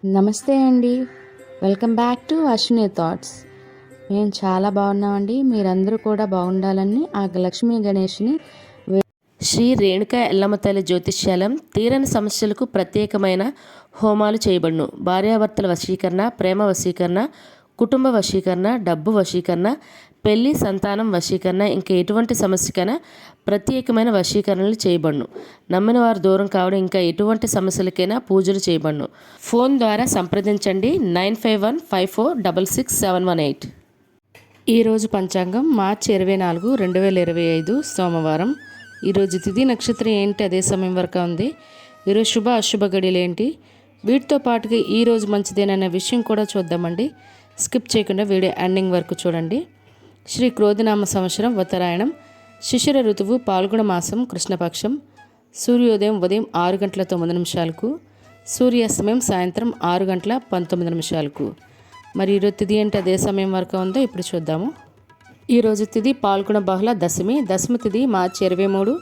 నమస్తే అండి. Welcome back to Ashwini thoughts. మేము చాలా బాగున్నామండి. మీరందరూ కూడా బాగుండాలని ఆ లక్ష్మీ గణేష్ని శ్రీ రేణుక ఎల్లమ్మ తల్లి జ్యోతిష్యాలయం తీరని సమస్యలకు ప్రత్యేకమైన హోమాలు చేయబడును. భార్యాభర్తల వశీకరణ, ప్రేమ వశీకరణ, కుటుంబ వశీకరణ, డబ్బు వశీకరణ, పెళ్లి, సంతానం వశీకరణ, ఇంకా ఎటువంటి సమస్యకైనా ప్రత్యేకమైన వశీకరణలు చేయబడును. నమ్మిన వారు దూరం కావడం, ఇంకా ఎటువంటి సమస్యలకైనా పూజలు చేయబడును. ఫోన్ ద్వారా సంప్రదించండి 9515466718. ఈరోజు పంచాంగం మార్చి 24, 2025 సోమవారం. ఈరోజు తిథి నక్షత్రం ఏంటి, అదే సమయం వరకు ఉంది. ఈరోజు శుభ అశుభ గడియలు ఏంటి, వీటితో పాటుగా ఈరోజు మంచిదేనన్న విషయం కూడా చూద్దామండి. స్కిప్ చేయకుండా వీడియో ఎండింగ్ వరకు చూడండి. శ్రీ క్రోధినామ సంవత్సరం ఉత్తరాయణం, శిశిర ఋతువు పాల్గొన మాసం, కృష్ణపక్షం. సూర్యోదయం ఉదయం 6 గంటల 9 నిమిషాలకు, సూర్యాస్తమయం సాయంత్రం 6 గంటల 19 నిమిషాలకు. మరి ఈరోజు తిథి అంటే అదే సమయం వరకు ఉందో ఇప్పుడు చూద్దాము. ఈరోజు తిథి పాల్గొన బహుళ దశమి. దశమి తిథి మార్చి 23,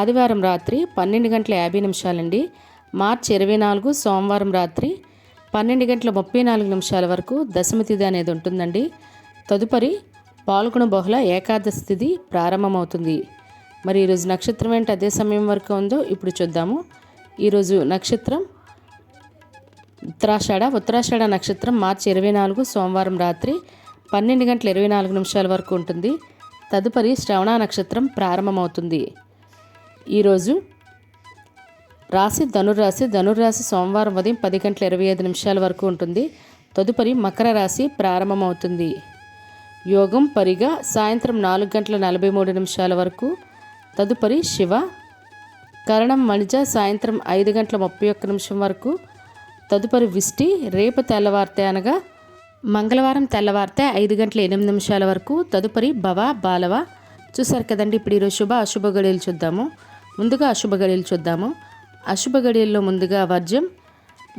ఆదివారం రాత్రి 12 గంటల 50 నిమిషాలండి. మార్చి 24 సోమవారం రాత్రి 12 గంటల 34 నిమిషాల వరకు దశమి తిథి అనేది ఉంటుందండి. తదుపరి పాల్గొన బహుళ ఏకాదశి తిథి ప్రారంభమవుతుంది. మరి ఈరోజు నక్షత్రం ఏంటి అదే సమయం వరకు ఉందో ఇప్పుడు చూద్దాము. ఈరోజు నక్షత్రం ఉత్తరాషాఢ నక్షత్రం మార్చి 24 సోమవారం రాత్రి 12 గంటల 24 నిమిషాల వరకు ఉంటుంది. తదుపరి శ్రవణ నక్షత్రం ప్రారంభమవుతుంది. ఈరోజు రాశి ధనుర్రాశి సోమవారం ఉదయం 10 గంటల 25 నిమిషాల వరకు ఉంటుంది. తదుపరి మకర రాశి ప్రారంభమవుతుంది. యోగం పరిగా సాయంత్రం 4 గంటల 43 నిమిషాల వరకు. తదుపరి శివ కరణం మణిజ సాయంత్రం 5 గంటల 31 నిమిషం వరకు. తదుపరి విష్టి రేపు తెల్లవారితే అనగా మంగళవారం తెల్లవారితే 5 గంటల 8 నిమిషాల వరకు. తదుపరి భవ బాలవ. చూసారు కదండి. ఇప్పుడు ఈరోజు శుభ అశుభ గడియలు చూద్దాము. ముందుగా అశుభ గడియలు చూద్దాము. అశుభ గడియల్లో ముందుగా వర్జ్యం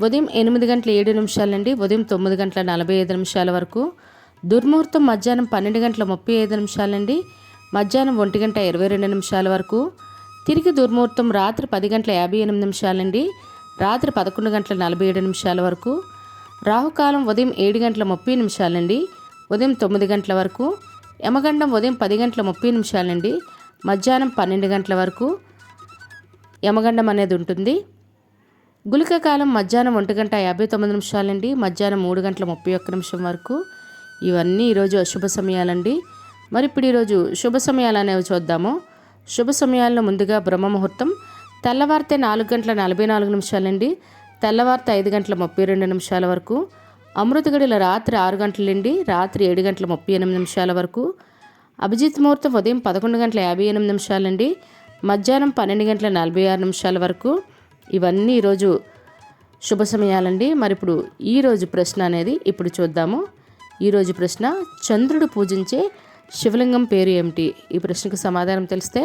ఉదయం 8 గంటల 7 నిమిషాల నుండి ఉదయం 9 గంటల 45 నిమిషాల వరకు. దుర్ముహూర్తం మధ్యాహ్నం 12 గంటల 35 నిమిషాల నుండి మధ్యాహ్నం 1 గంట 22 నిమిషాల వరకు. తిరిగి దుర్ముహూర్తం రాత్రి 10 గంటల 58 నిమిషాల నుండి రాత్రి 11 గంటల 47 నిమిషాల వరకు. రాహుకాలం ఉదయం 7 గంటల 30 నిమిషాల నుండి ఉదయం 9 గంటల వరకు. యమగండం ఉదయం 10 గంటల 30 నిమిషాల నుండి మధ్యాహ్నం 12 గంటల వరకు యమగండం అనేది ఉంటుంది. గుళిక కాలం మధ్యాహ్నం 1 గంట 59 నిమిషాల నుండి మధ్యాహ్నం 3 గంటల 31 నిమిషం వరకు. ఇవన్నీ ఈరోజు అశుభ సమయాలండి. మరి ఇప్పుడు ఈరోజు శుభ సమయాలు అనేవి చూద్దాము. శుభ సమయాల్లో ముందుగా బ్రహ్మ ముహూర్తం తెల్లవారితే 4 గంటల 44 నిమిషాల నుండి తెల్లవారితే 5 గంటల 32 నిమిషాల వరకు. అమృత గడిల రాత్రి 6 గంటల నుండి రాత్రి 7 గంటల 38 నిమిషాల వరకు. అభిజిత్ ముహూర్తం ఉదయం 11 గంటల 58 నిమిషాల నుండి మధ్యాహ్నం 12 గంటల 46 నిమిషాల వరకు. ఇవన్నీ ఈరోజు శుభ సమయాలండి. మరి ఇప్పుడు ఈరోజు ప్రశ్న అనేది ఇప్పుడు చూద్దాము. ఈరోజు ప్రశ్న, చంద్రుడు పూజించే శివలింగం పేరు ఏమిటి? ఈ ప్రశ్నకు సమాధానం తెలిస్తే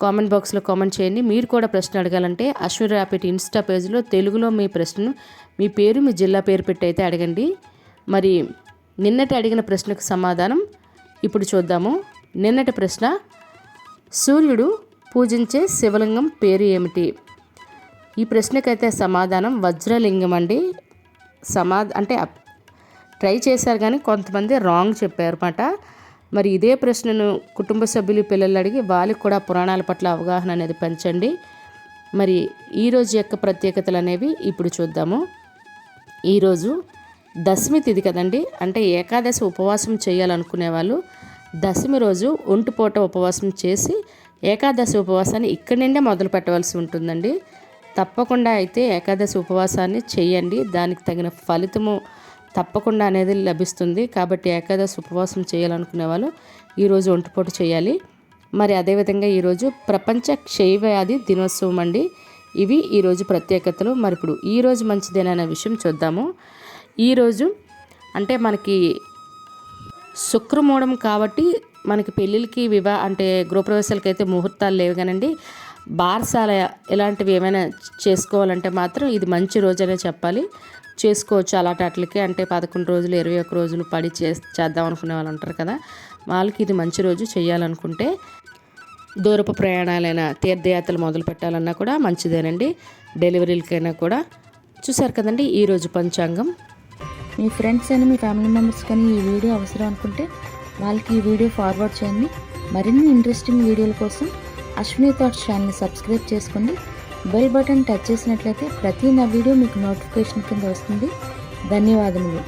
కామెంట్ బాక్స్లో కామెంట్ చేయండి. మీరు కూడా ప్రశ్న అడగాలంటే అశ్విని ర్యాపిడ్ ఇన్స్టా పేజ్లో తెలుగులో మీ ప్రశ్నను మీ పేరు మీ జిల్లా పేరు పెట్టి అయితే అడగండి. మరి నిన్నటి అడిగిన ప్రశ్నకు సమాధానం ఇప్పుడు చూద్దాము. నిన్నటి ప్రశ్న, సూర్యుడు పూజించే శివలింగం పేరు ఏమిటి? ఈ ప్రశ్నకైతే సమాధానం వజ్రలింగం అండి. అంటే ట్రై చేశారు కానీ కొంతమంది రాంగ్ చెప్పారన్నమాట. మరి ఇదే ప్రశ్నను కుటుంబ సభ్యులు పిల్లలు అడిగి వాళ్ళకి కూడా పురాణాల పట్ల అవగాహన అనేది పెంచండి. మరి ఈరోజు యొక్క ప్రత్యేకతలు అనేవి ఇప్పుడు చూద్దాము. ఈరోజు దశమి తిథి కదండి. అంటే ఏకాదశి ఉపవాసం చేయాలనుకునే వాళ్ళు దశమి రోజు ఒంటిపూట ఉపవాసం చేసి ఏకాదశి ఉపవాసాన్ని ఇక్కడి నుండే మొదలు పెట్టవలసి ఉంటుందండి. తప్పకుండా అయితే ఏకాదశి ఉపవాసాన్ని చేయండి. దానికి తగిన ఫలితము తప్పకుండా అనేది లభిస్తుంది. కాబట్టి ఏకాదశి ఉపవాసం చేయాలనుకునే వాళ్ళు ఈరోజు ఒంటిపూట చేయాలి. మరి అదేవిధంగా ఈరోజు ప్రపంచ క్షయవ్యాధి దినోత్సవం అండి. ఇవి ఈరోజు ప్రత్యేకతలు. మరి ఇప్పుడు ఈరోజు మంచిదేననే విషయం చూద్దాము. ఈరోజు అంటే మనకి శుక్రమూఢం కాబట్టి మనకి పెళ్ళిళ్ళకి అంటే గృహప్రవేశాలకి అయితే ముహూర్తాలు లేవు కానండి. బారసాల ఇలాంటివి ఏమైనా చేసుకోవాలంటే మాత్రం ఇది మంచి రోజు అనే చెప్పాలి. చేసుకోవచ్చు అలాంటి అంటే 11 రోజులు 21 రోజులు పడి చేద్దాం అనుకునే వాళ్ళు ఉంటారు కదా, వాళ్ళకి ఇది మంచి రోజు. చేయాలనుకుంటే దూరపు ప్రయాణాలైనా తీర్థయాత్రలు మొదలు పెట్టాలన్నా కూడా మంచిదేనండి. డెలివరీలకైనా కూడా చూసారు కదండి ఈరోజు పంచాంగం. మీ ఫ్రెండ్స్ అని మీ ఫ్యామిలీ మెంబర్స్ కానీ ఈ వీడియో అవసరం అనుకుంటే వాళ్ళకి ఈ వీడియో ఫార్వర్డ్ చేయండి. మరిన్ని ఇంట్రెస్టింగ్ వీడియోల కోసం అశ్విని థాట్స్ ఛానల్ని సబ్స్క్రైబ్ చేసుకోండి. బెల్ బటన్ టచ్ చేసినట్లయితే ప్రతి నా వీడియో మీకు నోటిఫికేషన్ కింద వస్తుంది. ధన్యవాదములు.